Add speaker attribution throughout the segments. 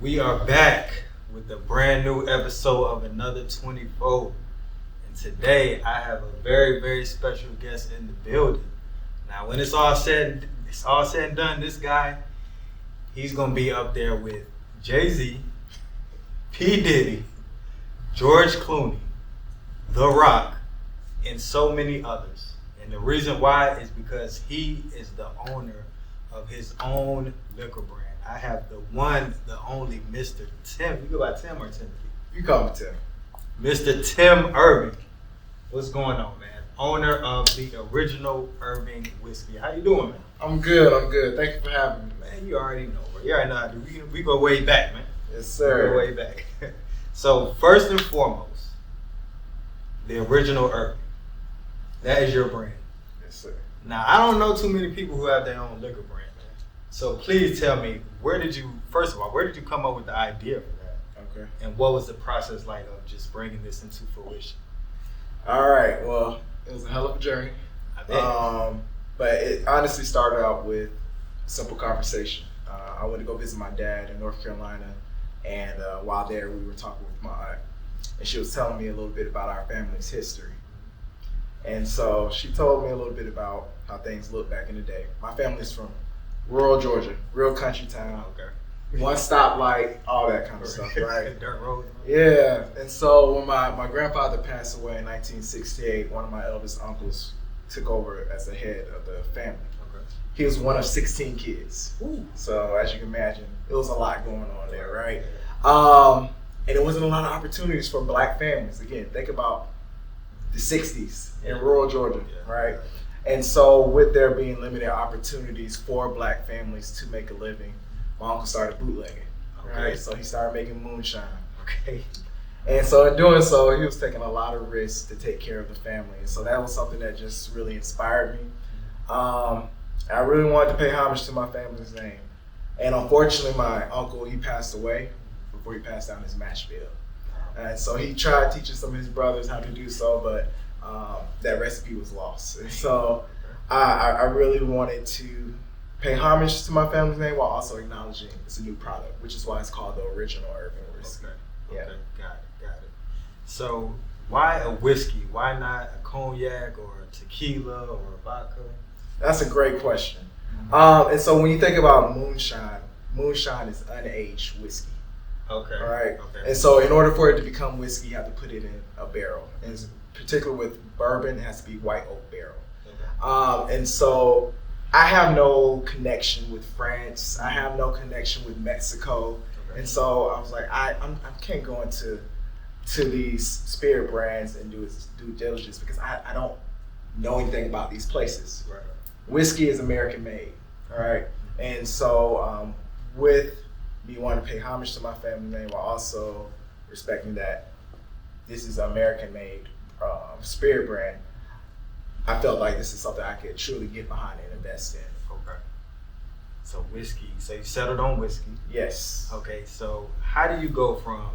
Speaker 1: We are back with a brand new episode of Another 24. And today I have a very, very special guest in the building. Now, when it's all said and done, this guy, he's gonna be up there with Jay-Z, P. Diddy, George Clooney, The Rock, and so many others. And the reason why is because he is the owner of his own liquor brand. I have the one, the only Mr. Tim. You go by Tim or Timothy?
Speaker 2: You call me Tim.
Speaker 1: Mr. Tim Irving. What's going on, man? Owner of the original Irving Whiskey. How you doing, man?
Speaker 2: I'm good. Thank you for having me, man.
Speaker 1: Man, you already know, bro. You already know how to do. We go way back, man.
Speaker 2: Yes, sir.
Speaker 1: We go way back. So, first and foremost, the original Irving. That is your brand.
Speaker 2: Yes, sir.
Speaker 1: Now, I don't know too many people who have their own liquor brand, man. So please tell me, where did you come up with the idea for that?
Speaker 2: Okay.
Speaker 1: And what was the process like of just bringing this into fruition?
Speaker 2: All right. Well, it was a hell of a journey.
Speaker 1: I bet.
Speaker 2: But it honestly started out with a simple conversation. I went to go visit my dad in North Carolina, and while there, we were talking with my aunt, and she was telling me a little bit about our family's history. And so she told me a little bit about how things looked back in the day. My family's from rural Georgia, real country town.
Speaker 1: Okay.
Speaker 2: One stoplight, all that kind of stuff, right?
Speaker 1: Dirt road.
Speaker 2: Yeah. And so when my grandfather passed away in 1968, one of my eldest uncles took over as the head of the family.
Speaker 1: Okay.
Speaker 2: He was one of 16 kids.
Speaker 1: Ooh.
Speaker 2: So as you can imagine, it was a lot going on there, right? And there wasn't a lot of opportunities for black families. Again, think about the 60s in rural Georgia, right? And so with there being limited opportunities for black families to make a living, my uncle started bootlegging, right? So he started making moonshine, okay? And so in doing so, he was taking a lot of risks to take care of the family. And so that was something that just really inspired me. I really wanted to pay homage to my family's name. And unfortunately, my uncle, he passed away before he passed down his mash bill. And so he tried teaching some of his brothers how to do so, but that recipe was lost. And so I really wanted to pay homage to my family's name while also acknowledging it's a new product, which is why it's called the original Irving Whiskey.
Speaker 1: Okay, got it. So why a whiskey? Why not a cognac or a tequila or a vodka?
Speaker 2: That's a great question. And so when you think about moonshine is unaged whiskey. Okay. All right. Okay. And so in order for it to become whiskey, you have to put it in a barrel. And particularly with bourbon, it has to be white oak barrel. Okay. And so I have no connection with France. I have no connection with Mexico. Okay. And so I was like, I can't go into these spirit brands and do its due diligence because I don't know anything about these places. Right. Whiskey is American made. All right. And so with me wanting to pay homage to my family name while also respecting that this is an American-made spirit brand, I felt like this is something I could truly get behind and invest in.
Speaker 1: Okay. So whiskey. So you settled on whiskey.
Speaker 2: Yes.
Speaker 1: Okay. So how do you go from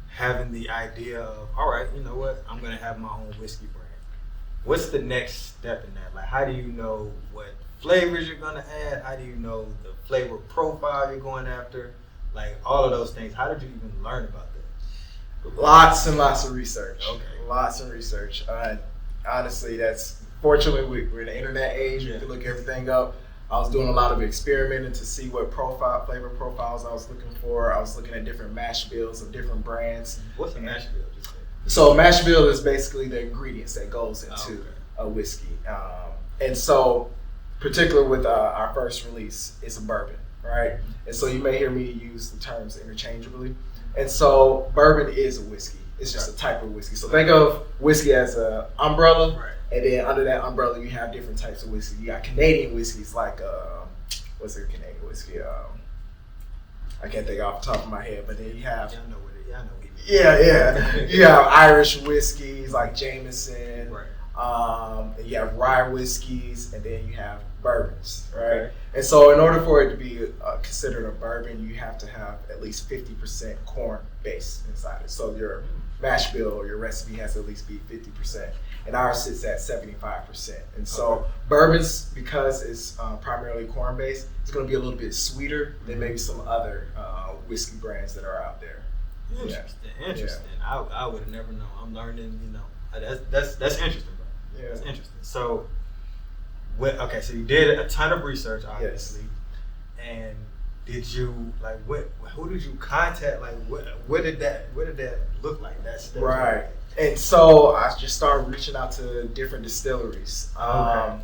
Speaker 1: having the idea of, all right, you know what, I'm going to have my own whiskey brand. What's the next step in that? Like, how do you know what flavors you're going to add? How do you know the flavor profile you're going after? Like, all of those things. How did you even learn about that?
Speaker 2: Lots and lots of research.
Speaker 1: Okay.
Speaker 2: Lots of research. Honestly, fortunately, we're in the internet age. We can look everything up. I was doing a lot of experimenting to see what flavor profiles I was looking for. I was looking at different mash bills of different brands.
Speaker 1: What's a mash bill?
Speaker 2: So a mash bill is basically the ingredients that goes into a whiskey. And so, particularly with our first release, it's a bourbon, right? And so you may hear me use the terms interchangeably. And so bourbon is a whiskey. It's just a type of whiskey. So think of whiskey as an umbrella, and then under that umbrella you have different types of whiskey. You got Canadian whiskeys like, what's a Canadian whiskey? I can't think off the top of my head, but then you have...
Speaker 1: Y'all know what it is.
Speaker 2: Yeah. You have Irish whiskeys like Jameson. Right. And you have rye whiskeys, and then you have bourbons, right? Okay. And so in order for it to be considered a bourbon, you have to have at least 50% corn base inside it. So your mash bill or your recipe has to at least be 50%. And ours sits at 75%. And so bourbons, because it's primarily corn based, it's going to be a little bit sweeter than maybe some other whiskey brands that are out there.
Speaker 1: Interesting. I would have never known. I'm learning. That's interesting, bro. Yeah, that's interesting. So, so you did a ton of research, obviously, and did you who did you contact? Like, what did that look like? That step,
Speaker 2: right. And so I just started reaching out to different distilleries.
Speaker 1: Okay.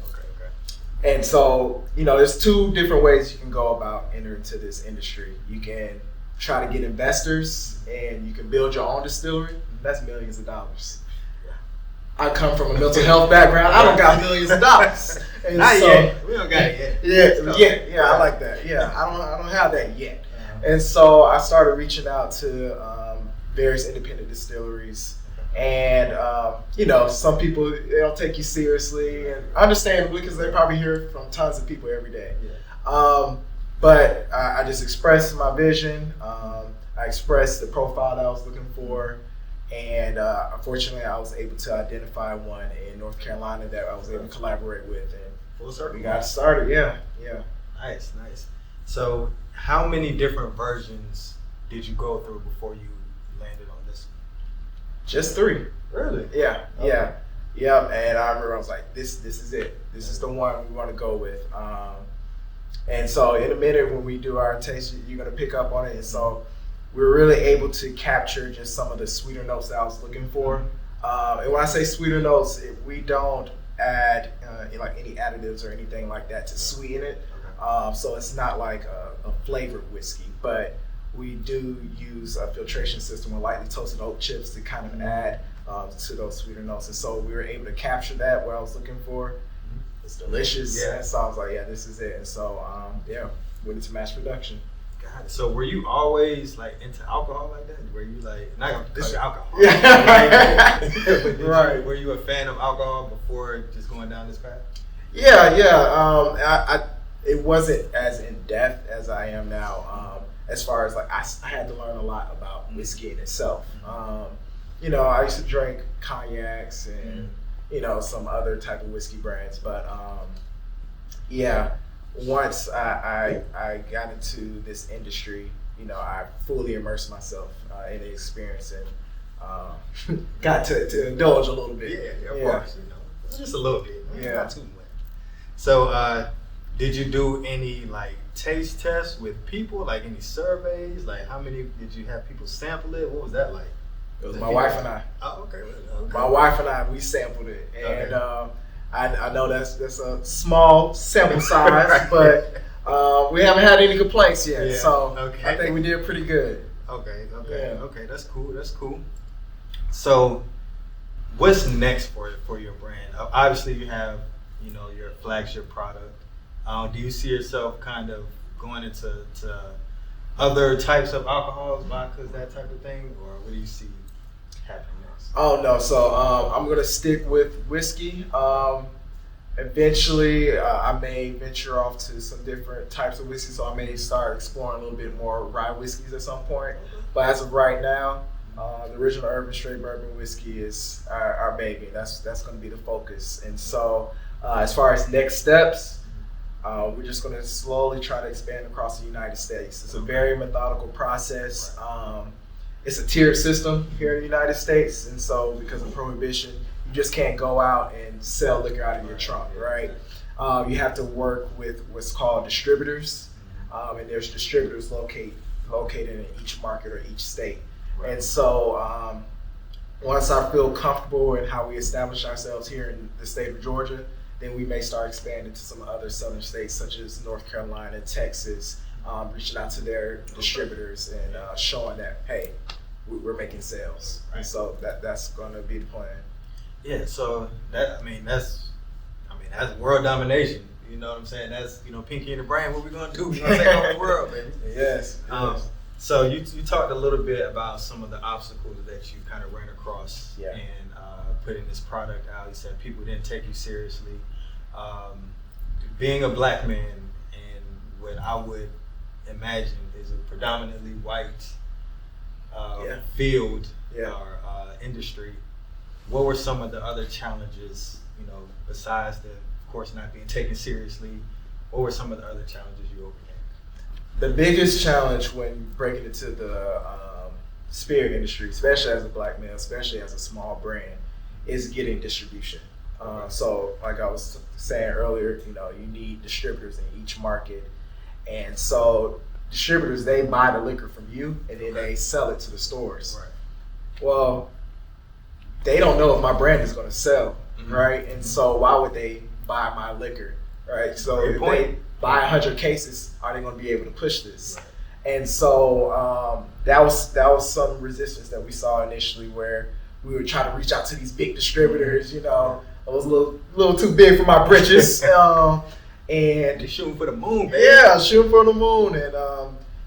Speaker 2: And so, there's two different ways you can go about entering into this industry. You can try to get investors and you can build your own distillery. That's millions of dollars. I come from a mental health background. I don't got millions of dollars. And
Speaker 1: Not yet. We don't got it
Speaker 2: yet. Yeah, I like that. Yeah, I don't have that yet. And so I started reaching out to various independent distilleries. And, some people, they don't take you seriously, and understandably, because they probably hear from tons of people every day. But I just expressed my vision. I expressed the profile that I was looking for. And unfortunately, I was able to identify one in North Carolina that I was able to collaborate with. And
Speaker 1: full circle.
Speaker 2: We got started, yeah.
Speaker 1: Nice. So how many different versions did you go through before you landed on this one?
Speaker 2: Just 3.
Speaker 1: Really?
Speaker 2: Yeah, okay. Yeah. And I remember I was like, this is it. This is the one we want to go with. And so in a minute when we do our taste, you're going to pick up on it. And so we were really able to capture just some of the sweeter notes that I was looking for. And when I say sweeter notes, we don't add any additives or anything like that to sweeten it. So it's not like a flavored whiskey, but we do use a filtration system with lightly toasted oak chips to kind of add to those sweeter notes. And so we were able to capture that, what I was looking for. It's delicious.
Speaker 1: Yeah.
Speaker 2: And so I was like, this is it. And so, went into mass production.
Speaker 1: God, so were you always into alcohol like that? Were you not gonna call you alcohol?
Speaker 2: Yeah.
Speaker 1: But were you a fan of alcohol before just going down this path?
Speaker 2: Yeah. It wasn't as in depth as I am now. As far as I had to learn a lot about whiskey in itself. I used to drink cognacs and some other type of whiskey brands, but once I got into this industry, I fully immersed myself in the experience and got to indulge a little bit.
Speaker 1: Yeah, of course, just a little bit.
Speaker 2: Yeah,
Speaker 1: not too much. So, did you do any taste tests with people? Any surveys? How many did you have people sample it? What was that like?
Speaker 2: It was my wife and I.
Speaker 1: Oh, okay.
Speaker 2: My wife and I, we sampled it, and I know that's a small sample size, but we haven't had any complaints yet. So I think we did pretty good.
Speaker 1: Okay. That's cool. So, what's next for your brand? Obviously, you have your flagship product. Do you see yourself kind of going into other types of alcohols, vodkas, that type of thing, or what do you see happening next?
Speaker 2: Oh no, so I'm gonna stick with whiskey. Eventually, I may venture off to some different types of whiskey, so I may start exploring a little bit more rye whiskeys at some point. But as of right now, the original Irving Straight Bourbon Whiskey is our baby. That's going to be the focus. And so, as far as next steps, we're just going to slowly try to expand across the United States. It's a very methodical process. It's a tiered system here in the United States, and so because of prohibition, you just can't go out and sell liquor out of your trunk, right? You have to work with what's called distributors, and there's distributors located in each market or each state. And so once I feel comfortable in how we establish ourselves here in the state of Georgia, then we may start expanding to some other southern states such as North Carolina, Texas, reaching out to their distributors and showing that, hey, we're making sales. And so that's going to be the plan. Yeah,
Speaker 1: so that's world domination. You know what I'm saying? That's Pinky and the Brain. What we gonna do? We gonna take over the world, baby.
Speaker 2: Yes.
Speaker 1: So you talked a little bit about some of the obstacles that you kind of ran across in putting this product out. You said people didn't take you seriously. Being a black man in what I would imagine is a predominantly white field or industry, what were some of the other challenges, you know, besides the, of course, not being taken seriously? What were some of the other challenges you overcame?
Speaker 2: The biggest challenge when breaking into the spirit industry, especially as a black male, especially as a small brand, is getting distribution. So like I was saying earlier, you know, you need distributors in each market. And so distributors, they buy the liquor from you and then they sell it to the stores.
Speaker 1: Right.
Speaker 2: Well, they don't know if my brand is going to sell, right? And so why would they buy my liquor, right? So if they buy 100 cases, are they going to be able to push this? Right. And so that was some resistance that we saw initially, where we were trying to reach out to these big distributors. You know, I was a little too big for my britches, and
Speaker 1: you're shooting for the moon, baby.
Speaker 2: Yeah, shooting for the moon, and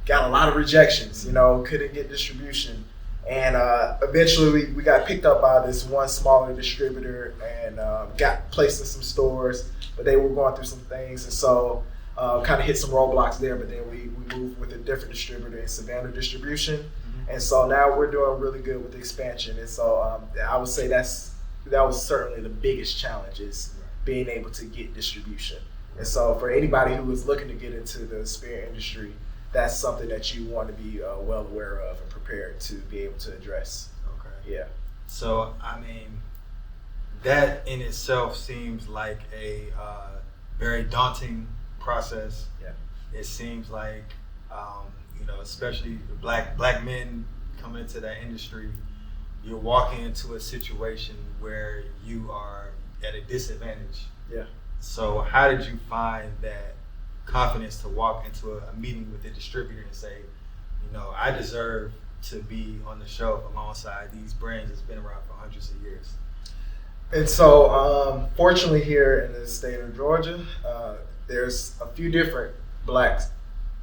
Speaker 2: got a lot of rejections. You know, couldn't get distribution. And eventually we got picked up by this one smaller distributor and got placed in some stores, but they were going through some things. And so kind of hit some roadblocks there, but then we moved with a different distributor in Savannah Distribution. And so now we're doing really good with the expansion. And so I would say that was certainly the biggest challenge, is being able to get distribution. And so for anybody who is looking to get into the spirit industry, that's something that you want to be well aware of and prepared to be able to address.
Speaker 1: Okay.
Speaker 2: Yeah.
Speaker 1: So, I mean, that in itself seems like a very daunting process.
Speaker 2: Yeah.
Speaker 1: It seems like, you know, especially the black men coming into that industry, you're walking into a situation where you are at a disadvantage.
Speaker 2: Yeah.
Speaker 1: So how did you find that confidence to walk into a meeting with the distributor and say, you know, I deserve to be on the shelf alongside these brands that's been around for hundreds of years?
Speaker 2: And so fortunately here in the state of Georgia, there's a few different black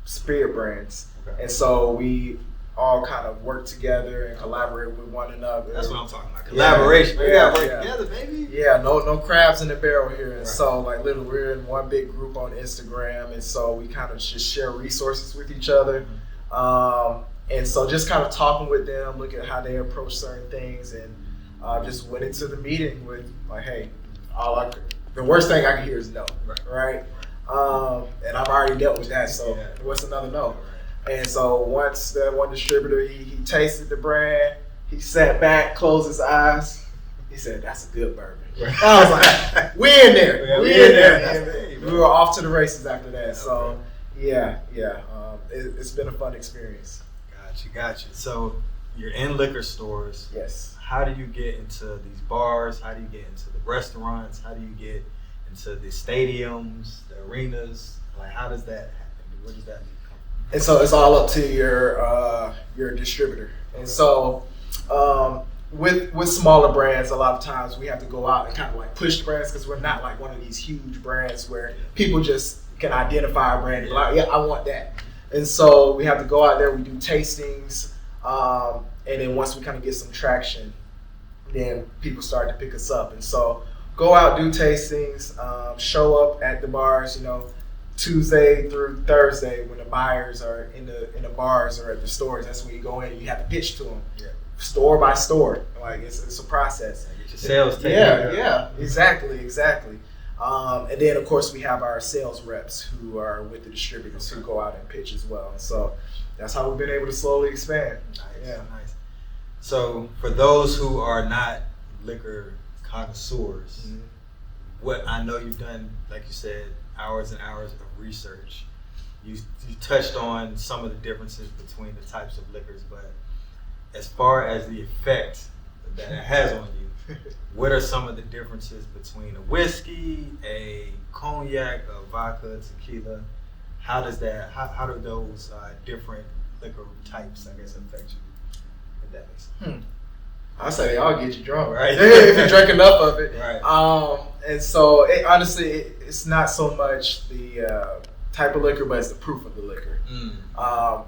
Speaker 2: spirit brands. Okay. And so we all kind of work together and collaborate with one another.
Speaker 1: That's what I'm talking about. Collaboration.
Speaker 2: Yeah,
Speaker 1: we gotta work together, baby.
Speaker 2: Yeah, no crabs in the barrel here. And so like literally we're in one big group on Instagram, and so we kind of just share resources with each other. And so just kind of talking with them, looking at how they approach certain things, and just went into the meeting with like, hey, the worst thing I can hear is no, right? And I've already dealt with that, so what's another no? And so once that one distributor, he tasted the brand, he sat back, closed his eyes, he said, "That's a good bourbon." Right. I was like, "We in there, yeah, we in there." We were off to the races after that. So it's been a fun experience.
Speaker 1: Gotcha. So you're in liquor stores.
Speaker 2: Yes.
Speaker 1: How do you get into these bars? How do you get into the restaurants? How do you get into the stadiums, the arenas? Like, how does that happen? Where does that come from?
Speaker 2: And so it's all up to your distributor. And so with smaller brands, a lot of times we have to go out and kind of like push the brands, because we're not like one of these huge brands where people just can identify a brand and be like, yeah, I want that. And so we have to go out there, we do tastings, and then once we kind of get some traction, then people start to pick us up. And so go out, do tastings, show up at the bars, you know, Tuesday through Thursday when the buyers are in the bars or at the stores. That's when you go in and you have to pitch to them, store by store. Like it's a process.
Speaker 1: Get your sales taken.
Speaker 2: Yeah, exactly. And then of course we have our sales reps who are with the distributors who go out and pitch as well. And so that's how we've been able to slowly expand.
Speaker 1: Nice. So for those who are not liquor connoisseurs, what I know you've done, like you said, hours and hours of research. You touched on some of the differences between the types of liquors, but as far as the effect that it has on you, what are some of the differences between a whiskey, a cognac, a vodka, tequila? How do those different liquor types, I guess, affect you? If that makes sense.
Speaker 2: I say they all get you drunk,
Speaker 1: right?
Speaker 2: If you drink enough of it,
Speaker 1: right?
Speaker 2: And so honestly, it's not so much the type of liquor, but it's the proof of the liquor,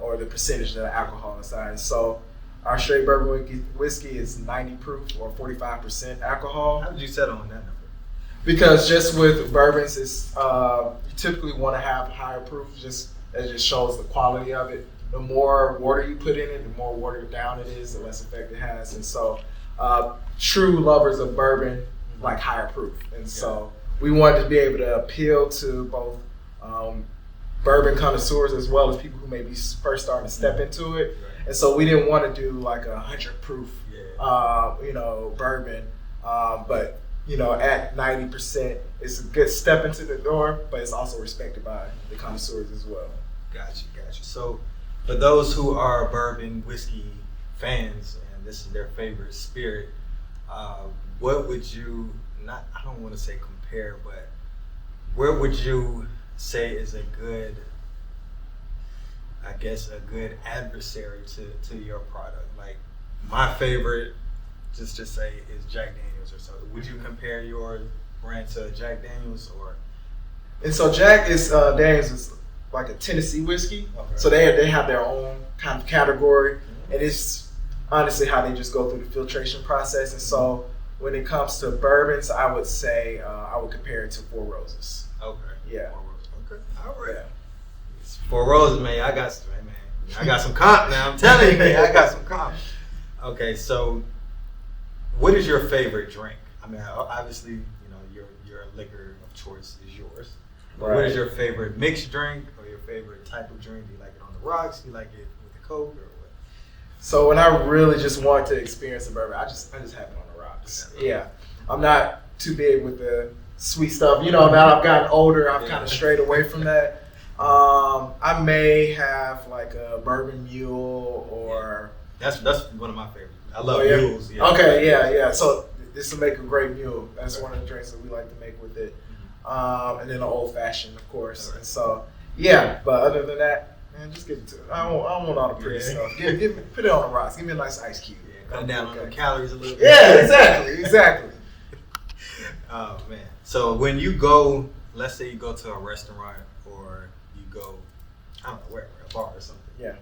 Speaker 2: or the percentage of the alcohol inside. So our straight bourbon whiskey is 90 proof or 45% alcohol.
Speaker 1: How did you settle on that number?
Speaker 2: Because just with bourbons, it's you typically want to have higher proof. It just shows the quality of it. The more water you put in it, the more watered down it is, the less effect it has. And so true lovers of bourbon like higher proof. And so we wanted to be able to appeal to both bourbon connoisseurs as well as people who may be first starting to step into it. Right. And so we didn't want to do like 100 proof, bourbon, but at 90%, it's a good step into the door, but it's also respected by the connoisseurs as well.
Speaker 1: Gotcha. So for those who are bourbon whiskey fans and this is their favorite spirit, what would you, I don't want to say compare, but where would you say is a good adversary to your product? Like my favorite, just to say, is Jack Daniels or so. Would you compare your brand to Jack Daniels or?
Speaker 2: And so Jack Daniels is like a Tennessee whiskey. Okay. So they have their own kind of category, and it's honestly how they just go through the filtration process. And so when it comes to bourbons, I would say I would compare it to Four Roses.
Speaker 1: Okay.
Speaker 2: Yeah.
Speaker 1: 4 Roses. Okay. All right. Yeah. 4 Roses, man. I got some comp now. I'm telling you, man. I got some comp. Okay, so what is your favorite drink? I mean, obviously, your liquor of choice is yours. But right. What is your favorite mixed drink or your favorite type of drink? Do you like it on the rocks? Do you like it with the Coke or what?
Speaker 2: So when I really just want to experience a bourbon, I just have it on the rocks. Yeah. I'm not too big with the sweet stuff. Now I've gotten older, I've kind of strayed away from that. I may have like a bourbon mule or...
Speaker 1: That's one of my favorites. I love mules.
Speaker 2: Yeah. Okay, yeah. So this will make a great mule. That's one of the drinks that we like to make with it. And then an old fashioned, of course. Right. And so, but other than that, man, just give it to it. I don't want all the pretty stuff. Put it on the rocks. Give me a nice ice cube.
Speaker 1: Yeah, cut down on the calories a little bit.
Speaker 2: Yeah, exactly.
Speaker 1: Oh man. So when you go, let's say you go to a restaurant or you go, I don't know where, a bar or something.
Speaker 2: Yeah.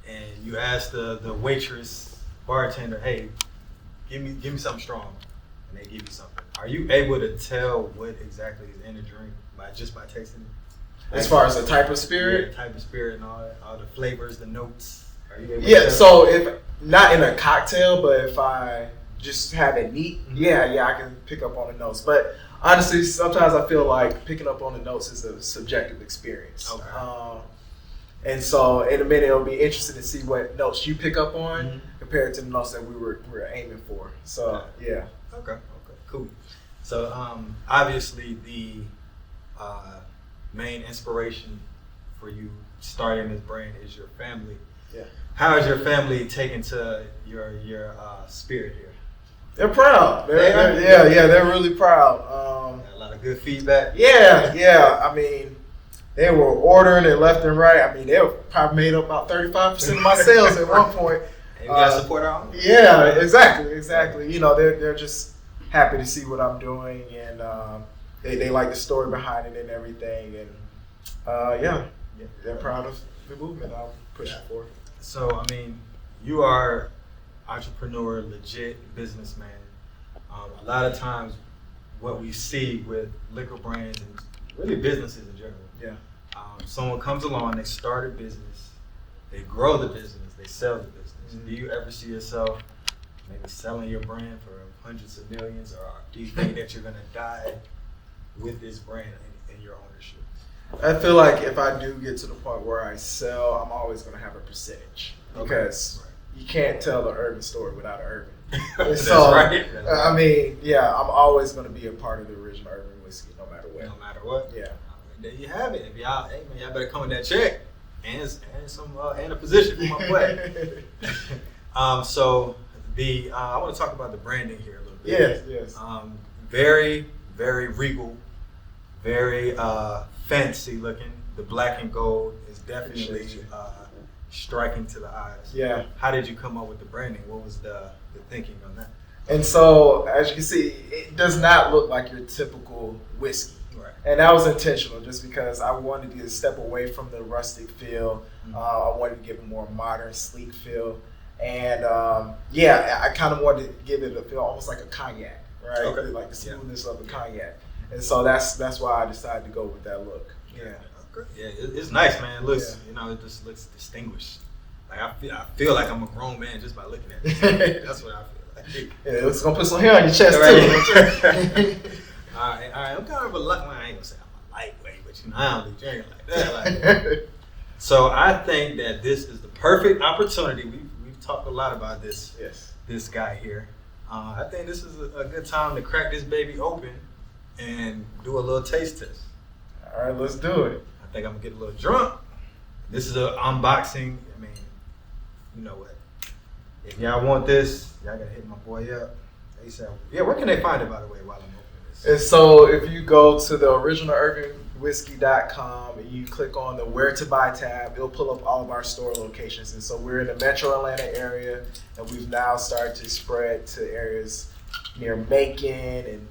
Speaker 1: And you ask the waitress, bartender, hey, give me something strong, and they give you something. Are you able to tell what exactly is in the drink by tasting it?
Speaker 2: As far as the type of spirit?
Speaker 1: Yeah, type of spirit and all the flavors, the notes. Are you able
Speaker 2: to tell? So if not in a cocktail, but if I just have it neat, I can pick up on the notes. But honestly, sometimes I feel like picking up on the notes is a subjective experience.
Speaker 1: Okay.
Speaker 2: And so in a minute, it'll be interesting to see what notes you pick up on compared to the notes that we were aiming for. So, yeah.
Speaker 1: Okay, cool. So, obviously, the main inspiration for you starting this brand is your family.
Speaker 2: Yeah.
Speaker 1: How is your family taken to your spirit here?
Speaker 2: They're proud. They're really proud.
Speaker 1: A lot of good feedback.
Speaker 2: Yeah. I mean, they were ordering it left and right. I mean, they probably made up about 35% of my sales at one point.
Speaker 1: And we got to support our own.
Speaker 2: Yeah, exactly. They're just happy to see what I'm doing, and they like the story behind it and everything. And they're proud of the movement I'm pushing for.
Speaker 1: So, I mean, you are entrepreneur, legit businessman. A lot of times, what we see with liquor brands and really businesses in general.
Speaker 2: Yeah.
Speaker 1: Someone comes along, they start a business, they grow the business, they sell the business. Do you ever see yourself maybe selling your brand for hundreds of millions, or do you think that you're going to die with this brand in your ownership?
Speaker 2: I feel like if I do get to the point where I sell, I'm always going to have a percentage because you can't tell the Irving story without an Irving.
Speaker 1: That's right.
Speaker 2: I mean, I'm always going to be a part of the original Irving Whiskey, no matter what.
Speaker 1: No matter what.
Speaker 2: Yeah.
Speaker 1: There you have it. If y'all better come with that check and a position for my play. So I want to talk about the branding here a little bit.
Speaker 2: Yes.
Speaker 1: Very, very regal, very fancy looking. The black and gold is definitely striking to the eyes.
Speaker 2: Yeah.
Speaker 1: How did you come up with the branding? What was the thinking on that?
Speaker 2: And so, as you can see, it does not look like your typical whiskey.
Speaker 1: Right.
Speaker 2: And that was intentional just because I wanted to step away from the rustic feel. I wanted to give a more modern, sleek feel. And I kind of wanted to give it a feel almost like a cognac, right?
Speaker 1: Okay.
Speaker 2: Like the smoothness of a cognac. And so that's why I decided to go with that look. Yeah.
Speaker 1: Okay. Yeah, it's nice, man. It looks, it just looks distinguished. Like I feel like I'm a grown man just by looking at it. That's what I feel
Speaker 2: It's gonna put some hair on your chest too.
Speaker 1: All right. I'm kind of well, I ain't gonna say I'm a lightweight, but you know I don't be drinking like that. So I think that this is the perfect opportunity. We've talked a lot about this.
Speaker 2: Yes.
Speaker 1: This guy here. I think this is a good time to crack this baby open and do a little taste test.
Speaker 2: All right, let's do it.
Speaker 1: I think I'm gonna get a little drunk. This is an unboxing. I mean, you know what? If y'all want this, y'all gotta hit my boy up. Yeah, where can they find it, by the way, while I'm opening this?
Speaker 2: And so if you go to the originalirvingwhiskey.com and you click on the Where to Buy tab, it'll pull up all of our store locations. And so we're in the Metro Atlanta area, and we've now started to spread to areas near Macon and,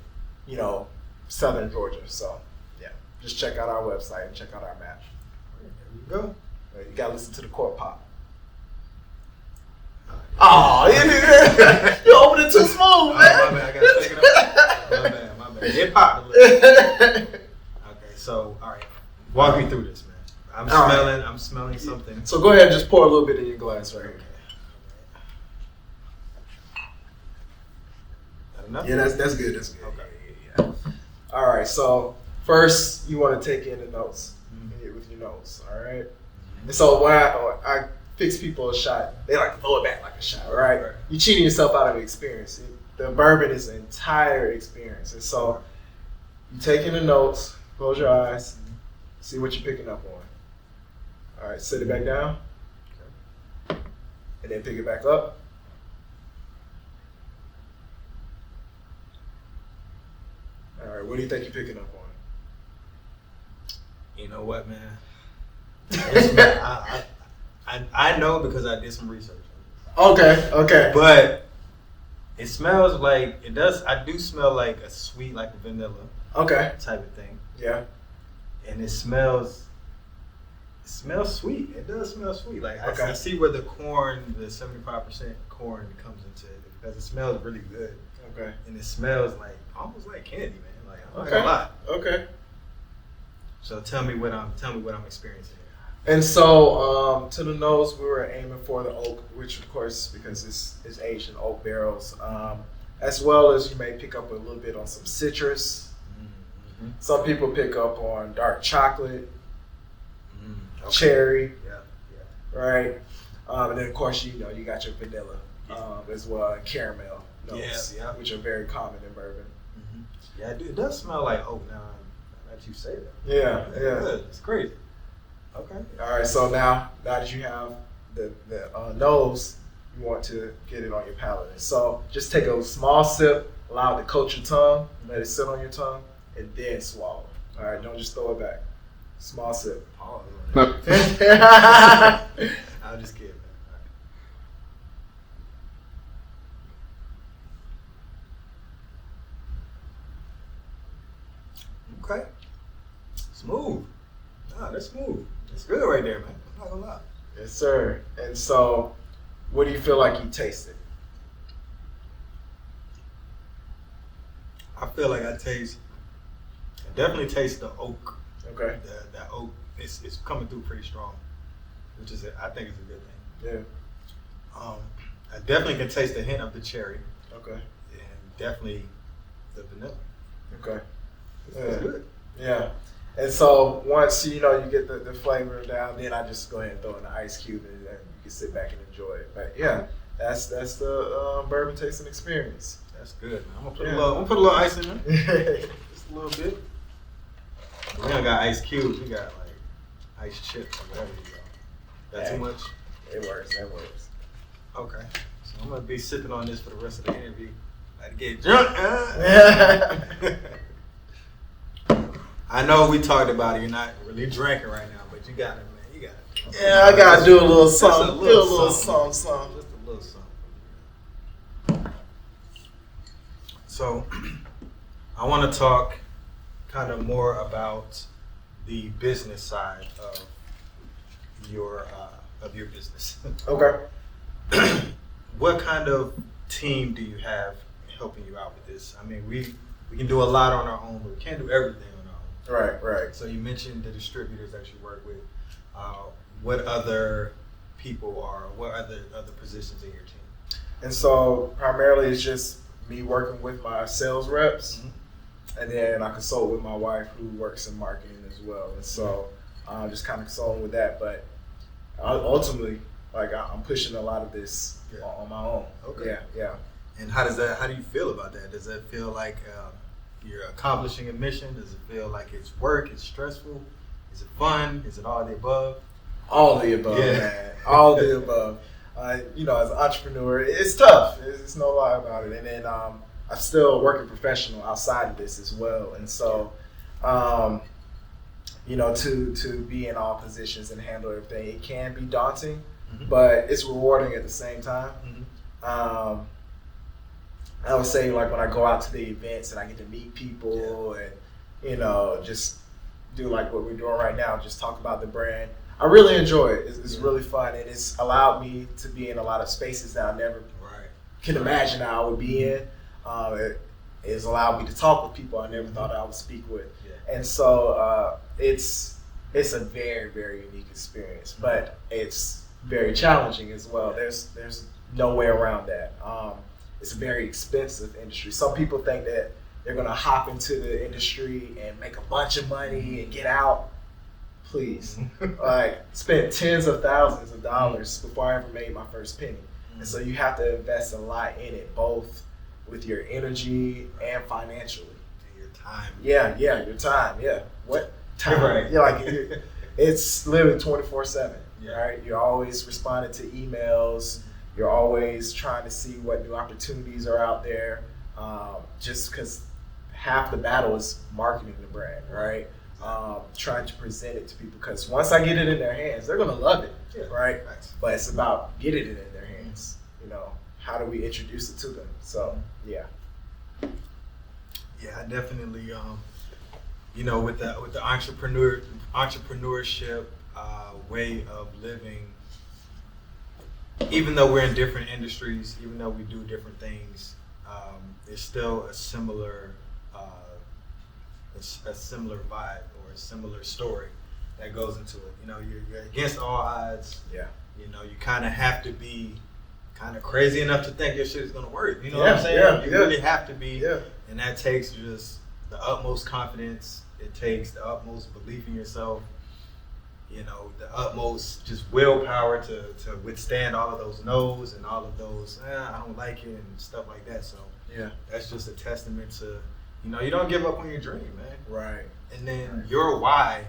Speaker 2: you know, southern Georgia. So, yeah, just check out our website and check out our map.
Speaker 1: There you go.
Speaker 2: You gotta listen to the cork pop. Oh, you opened it too smooth, man.
Speaker 1: My bad, I gotta take it up. My bad. It popped a little. Okay, so all right, walk me through this, man. I'm smelling something.
Speaker 2: So go ahead and just pour a little bit in your glass right here.
Speaker 1: Enough?
Speaker 2: Yeah, that's good. That's good.
Speaker 1: Okay.
Speaker 2: Yeah. All right. So first, you want to take in the notes with your nose. All right. And so when I fix people a shot, they like to throw it back like a shot. Right. You're cheating yourself out of the experience. The bourbon is an entire experience, and so you take in the notes. Close your eyes. See what you're picking up on. All right. Set it back down. Okay. And then pick it back up. All right, what do you think you're picking up on?
Speaker 1: You know what, man? I know because I did some research.
Speaker 2: Okay.
Speaker 1: But it smells like it does. I do smell like a sweet, like a vanilla.
Speaker 2: Okay.
Speaker 1: Type of thing.
Speaker 2: Yeah.
Speaker 1: And it smells sweet. It does smell sweet. Like
Speaker 2: okay.
Speaker 1: I see where the corn, the 75% corn comes into it because it smells really good.
Speaker 2: Okay.
Speaker 1: And it smells like almost like candy, man. Like I'm not gonna lie.
Speaker 2: Okay.
Speaker 1: So tell me what I'm experiencing.
Speaker 2: And so to the nose, we were aiming for the oak, which of course because it's aged in oak barrels, as well as you may pick up a little bit on some citrus. Mm-hmm. Some people pick up on dark chocolate, cherry, right, and then of course you got your vanilla as well, and caramel notes, which are very common in bourbon.
Speaker 1: Mm-hmm. Yeah, it does smell like oak now that you say that.
Speaker 2: Yeah.
Speaker 1: It's crazy. Okay.
Speaker 2: All right. So now that you have the nose, you want to get it on your palate. So just take a small sip, allow it to coat your tongue, let it sit on your tongue, and then swallow. All right. Don't just throw it back. Small sip.
Speaker 1: I'll just kidding. Okay. Smooth. That's smooth. That's good right there, man. I'm not gonna lie.
Speaker 2: Yes, sir. And so, what do you feel like you tasted?
Speaker 1: I feel like I definitely taste the oak.
Speaker 2: Okay.
Speaker 1: The oak is coming through pretty strong, which is I think is a good thing.
Speaker 2: Yeah.
Speaker 1: I definitely can taste the hint of the cherry.
Speaker 2: Okay.
Speaker 1: And definitely the vanilla.
Speaker 2: Okay.
Speaker 1: It's good.
Speaker 2: Yeah. And so once you get the flavor down, then I just go ahead and throw in the ice cube and you can sit back and enjoy it. But yeah, that's the bourbon tasting experience.
Speaker 1: That's good, man. I'm gonna put a little ice in there. Just a little bit. We don't got ice cubes. We got like ice chips or whatever you got. That too much?
Speaker 2: It works. That works.
Speaker 1: Okay. So I'm gonna be sipping on this for the rest of the interview. Like to get drunk. I know we talked about it. You're not really drinking right now, but you got it, man. You got it.
Speaker 2: Yeah, I gotta do a little something.
Speaker 1: Just a little something.
Speaker 2: Just a
Speaker 1: little something. So, I want to talk kind of more about the business side of your business.
Speaker 2: Okay.
Speaker 1: What kind of team do you have helping you out with this? I mean, we can do a lot on our own, but we can't do everything on our own.
Speaker 2: Right.
Speaker 1: So you mentioned the distributors that you work with. What other people what other positions in your team?
Speaker 2: And so primarily it's just me working with my sales reps, and then I consult with my wife who works in marketing as well. And so just kind of consulting with that. But ultimately, like I'm pushing a lot of this on my own.
Speaker 1: Okay.
Speaker 2: Yeah.
Speaker 1: And how do you feel about that? Does that feel like you're accomplishing a mission? Does it feel like it's work? It's stressful? Is it fun? Is it all the above?
Speaker 2: All of the above, man. All of the above. As an entrepreneur, it's tough. It's no lie about it. And then I'm still working professional outside of this as well. And so, to be in all positions and handle everything, it can be daunting, but it's rewarding at the same time. I would say, like, when I go out to the events and I get to meet people and, just do like what we're doing right now, just talk about the brand. I really enjoy it. It's really fun, and it's allowed me to be in a lot of spaces that I never can imagine I would be in. It has allowed me to talk with people I never thought I would speak with. And so it's a very, very unique experience, but it's very challenging as well. There's no way around that. It's a very expensive industry. Some people think that they're gonna hop into the industry and make a bunch of money and get out. Please, like, spent tens of thousands of dollars before I ever made my first penny. And so you have to invest a lot in it, both with your energy and financially.
Speaker 1: And your time.
Speaker 2: Yeah, your time. Yeah, what time?
Speaker 1: Right.
Speaker 2: Yeah, like it's literally 24/7. Right? You're always responding to emails. You're always trying to see what new opportunities are out there. Just because half the battle is marketing the brand, right? Trying to present it to people, because once I get it in their hands, they're gonna love it, right? But it's about getting it in their hands. How do we introduce it to them? So I
Speaker 1: definitely with the entrepreneurship way of living, even though we're in different industries, even though we do different things, there's still a similar vibe or a similar story that goes into it. You're against all odds. You kind of have to be kind of crazy enough to think your shit is gonna work. You know what I'm saying? You really have to be, and that takes just the utmost confidence. It takes the utmost belief in yourself. The utmost just willpower to withstand all of those no's and all of those I don't like it and stuff like that. So that's just a testament to you don't give up on your dream, man.
Speaker 2: Right.
Speaker 1: And then your why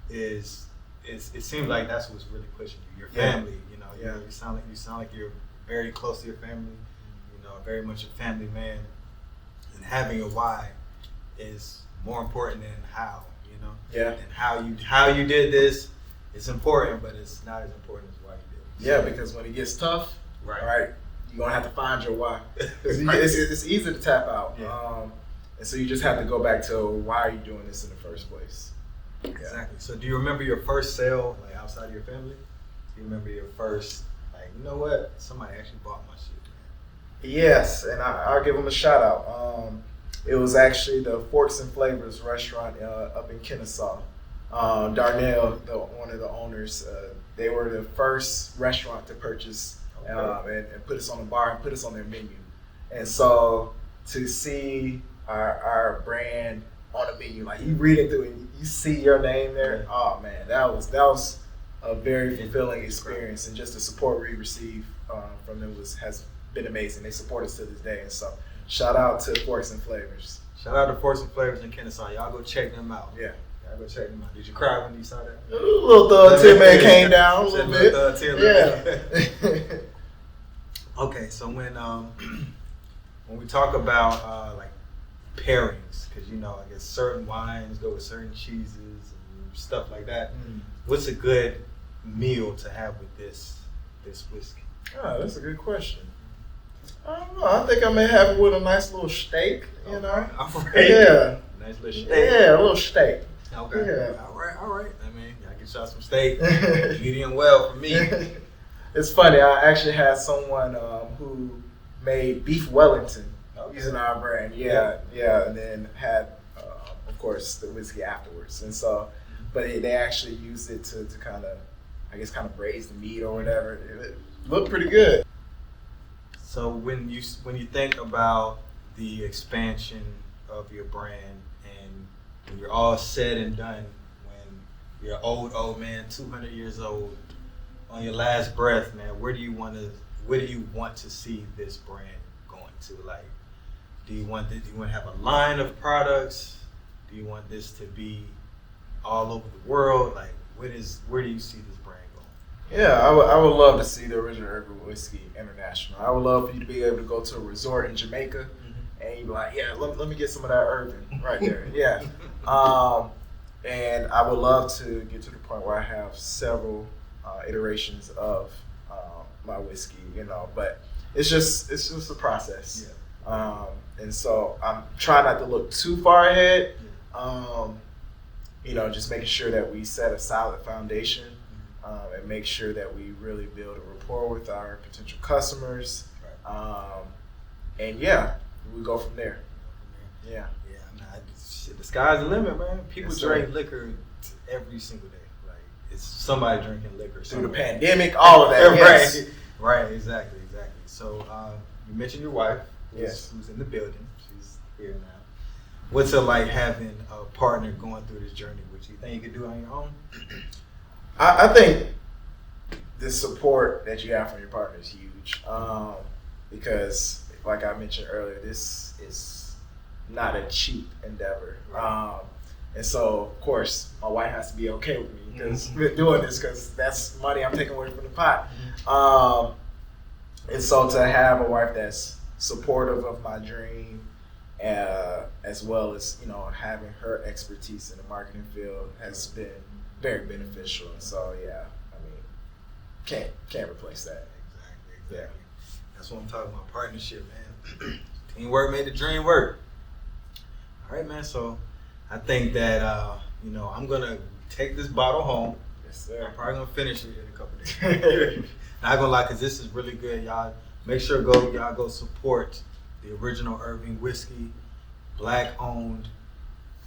Speaker 1: is it seems like that's what's really pushing you. Your family, you sound like you're very close to your family. Very much a family man, and having a why is more important than how. And how you did this is important, but it's not as important as why you did it.
Speaker 2: Because when it gets tough,
Speaker 1: right,
Speaker 2: you're gonna have to find your why. It's easy to tap out. And so you just have to go back to, why are you doing this in the first place?
Speaker 1: Exactly. So do you remember your first sale, like, outside of your family? Do you remember your first, like, you know what, somebody actually bought my shit, man?
Speaker 2: Yes, and I'll give them a shout out. It was actually the Forks and Flavors restaurant up in Kennesaw. Darnell, one of the owners, they were the first restaurant to purchase and put us on the bar and put us on their menu. And so to see our brand on the menu, like, you read it through and you see your name there, oh man, that was a very fulfilling experience. And just the support we received from them has been amazing. They support us to this day. And so shout out to Forks and Flavors.
Speaker 1: Shout out to Forks and Flavors in Kennesaw. Y'all go check them out.
Speaker 2: Yeah.
Speaker 1: Y'all go check them out. Did you cry when you saw that?
Speaker 2: A little thug Tim man came down a little bit.
Speaker 1: Yeah. Okay, so when we talk about like pairings, because I guess certain wines go with certain cheeses and stuff like that. What's a good meal to have with this whiskey?
Speaker 2: Oh, that's a good question. I don't know. I think I may have it with a nice little steak,
Speaker 1: All right.
Speaker 2: Yeah.
Speaker 1: Nice little steak.
Speaker 2: Yeah, a little steak.
Speaker 1: Okay.
Speaker 2: Yeah.
Speaker 1: All right. I mean, I can shot some steak. Medium well for me.
Speaker 2: It's funny. I actually had someone who made beef Wellington using our brand. Yeah. And then had, of course, the whiskey afterwards. And so, but they actually used it to kind of braise the meat or whatever. It looked pretty good.
Speaker 1: So when you think about the expansion of your brand, and when you're all said and done, when you're an old man, 200 years old, on your last breath, man, where do you want to see this brand going to? Like, do you want to have a line of products? Do you want this to be all over the world? Like, where do you see this brand going?
Speaker 2: Yeah, I would love to see the original Irving Whiskey international. I would love for you to be able to go to a resort in Jamaica and you'd be like, yeah, let me get some of that Irving right there. Yeah. And I would love to get to the point where I have several iterations of my whiskey, but it's just a process. Yeah. And so I'm trying not to look too far ahead. Just making sure that we set a solid foundation and make sure that we really build a rapport with our potential customers. And yeah, we go from there. Yeah.
Speaker 1: Yeah. The sky's the limit, man. People drink liquor every single day. Like, it's somebody drinking liquor
Speaker 2: through the pandemic, all of that. Yes.
Speaker 1: Right. Exactly. So you mentioned your wife,
Speaker 2: who's
Speaker 1: in the building. She's here now. What's it like having a partner going through this journey with you? You think you could do it on your own?
Speaker 2: I think the support that you have from your partner is huge, because, like I mentioned earlier, this is not a cheap endeavor. And so, of course, my wife has to be okay with me because we're doing this because that's money I'm taking away from the pot. And so to have a wife that's supportive of my dream, as well as having her expertise in the marketing field has been very beneficial. And so yeah, I mean, can't replace that.
Speaker 1: Exactly. Yeah. That's what I'm talking about, partnership, man. Teamwork made the dream work. All right, man. So I think that I'm gonna take this bottle home.
Speaker 2: Yes, sir.
Speaker 1: I'm probably gonna finish it in a couple days. Not gonna lie, cause this is really good, y'all. Make sure y'all go support the original Irving Whiskey, Black owned,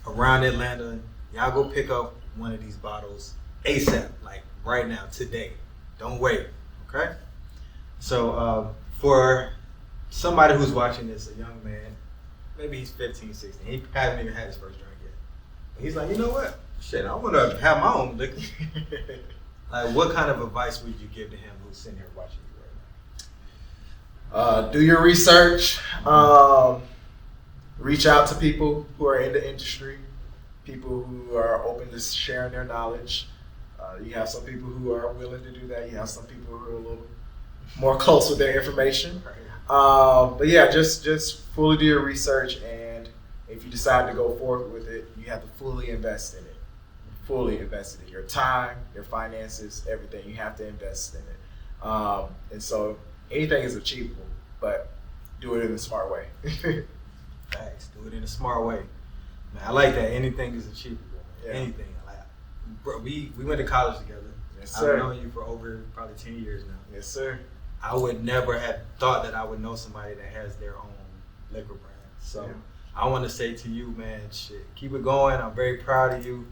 Speaker 1: around Atlanta. Y'all go pick up one of these bottles ASAP, like right now, today. Don't wait, okay? So for somebody who's watching this, a young man, maybe he's 15, 16, he hasn't even had his first drink yet. But he's like, you know what? Shit, I want to have my own liquor. Like, what kind of advice would you give to him who's sitting here watching you right now?
Speaker 2: Do your research. Reach out to people who are in the industry, people who are open to sharing their knowledge. You have some people who are willing to do that. You have some people who are a little more close with their information. But yeah, just fully do your research, and if you decide to go forward with it, you have to fully invest in it. Fully invest in it. Your time, your finances, everything. You have to invest in it. And so anything is achievable, but do it in a smart way.
Speaker 1: Thanks. Do it in a smart way. Man, I like that. Anything is achievable. Man. Yeah. Anything. Bro, we went to college together.
Speaker 2: Yes, sir.
Speaker 1: I've known you for over probably 10 years now.
Speaker 2: Yes, sir.
Speaker 1: I would never have thought that I would know somebody that has their own liquor brand. So I want to say to you, man, shit, keep it going. I'm very proud of you.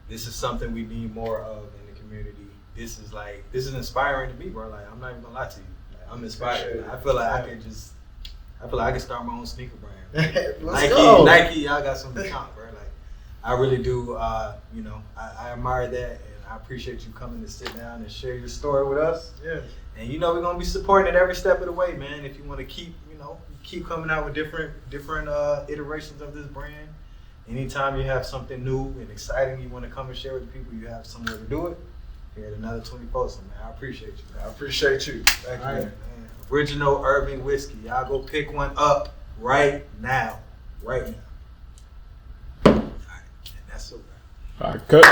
Speaker 1: This is something we need more of in the community. This is inspiring to me, bro. Like, I'm not even gonna lie to you. Like, I'm inspired. I feel like I can start my own sneaker brand. Nike, y'all got something to count, bro. Like, I really do. I admire that, and I appreciate you coming to sit down and share your story with us.
Speaker 2: Yeah.
Speaker 1: And we're gonna be supporting it every step of the way, man. If you want to keep coming out with different iterations of this brand. Anytime you have something new and exciting you want to come and share with the people, you have somewhere to do it. Here at Another 24, so man, I appreciate you.
Speaker 2: I appreciate you. Thank you, man.
Speaker 1: Original Irving Whiskey. Y'all go pick one up right now. Right now. All right, and that's it.
Speaker 3: All right, cut.